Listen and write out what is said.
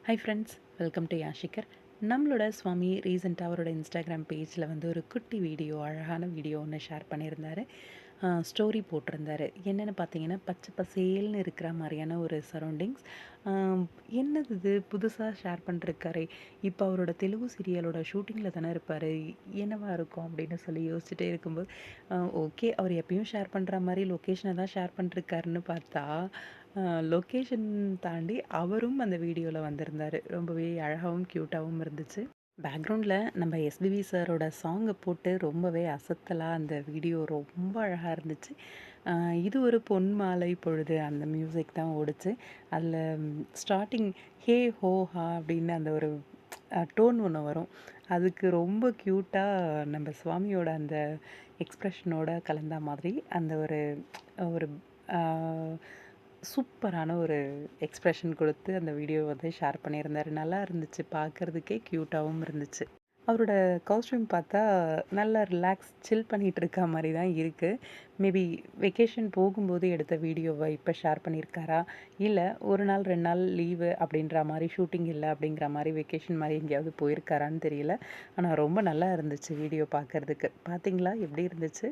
Hi friends, welcome to யாஷிகர். நம்மளோட சுவாமி ரீசெண்டாக அவரோட இன்ஸ்டாகிராம் பேஜில் வந்து ஒரு குட்டி வீடியோ, அழகான வீடியோ ஒன்று ஷேர் பண்ணியிருந்தாரு. ஸ்டோரி போட்டிருந்தாரு. என்னென்னு பார்த்தீங்கன்னா, பச்சை பசேல்னு இருக்கிற மாதிரியான ஒரு சரௌண்டிங்ஸ். என்னது இது புதுசாக ஷேர் பண்ணிருக்காரே, இப்போ அவரோட தெலுங்கு சீரியலோட ஷூட்டிங்கில் தானே இருப்பார், என்னவா இருக்கும் அப்படின்னு சொல்லி யோசிச்சுட்டே இருக்கும்போது, ஓகே அவர் எப்பயும் ஷேர் பண்ணுற மாதிரி லொக்கேஷனை தான் ஷேர் பண்ணிருக்காருன்னு பார்த்தா, லொக்கேஷன் தாண்டி அவரும் அந்த வீடியோல வந்திருந்தாரு. ரொம்பவே அழகாவும், கியூட்டாவும் இருந்துச்சு. பேக்ரவுண்டில் நம்ம எஸ்பிபி சாரோட சாங்கை போட்டு ரொம்பவே அசத்தலா அந்த வீடியோ ரொம்ப அழகாக இருந்துச்சு. இது ஒரு பொன் மாலை பொழுது அந்த மியூசிக் தான் ஓடுச்சு. அதில் ஸ்டார்ட்டிங் ஹே ஹோ ஹா அப்படின்னு அந்த ஒரு டோன் ஒன்று வரும். அதுக்கு ரொம்ப க்யூட்டாக நம்ம சுவாமியோட அந்த எக்ஸ்ப்ரெஷனோட கலந்த மாதிரி அந்த ஒரு ஒரு சூப்பரான ஒரு எக்ஸ்ப்ரெஷன் கொடுத்து அந்த வீடியோ வந்து ஷேர் பண்ணியிருந்தாரு. நல்லா இருந்துச்சு, பார்க்குறதுக்கே க்யூட்டாகவும் இருந்துச்சு. அவரோட காஸ்ட்யூம் பார்த்தா நல்லா ரிலாக்ஸ் சில் பண்ணிகிட்டு இருக்க மாதிரி தான் இருக்குது. மேபி வெக்கேஷன் போகும்போது எடுத்த வீடியோவை இப்போ ஷேர் பண்ணியிருக்காரா, இல்லை ஒரு நாள் 2 நாள் லீவு அப்படின்ற மாதிரி, ஷூட்டிங் இல்லை அப்படிங்கிற மாதிரி வெக்கேஷன் மாதிரி எங்கேயாவது போயிருக்காரான்னு தெரியல. ஆனால் ரொம்ப நல்லா இருந்துச்சு வீடியோ பார்க்குறதுக்கு. பார்த்தீங்களா எப்படி இருந்துச்சு?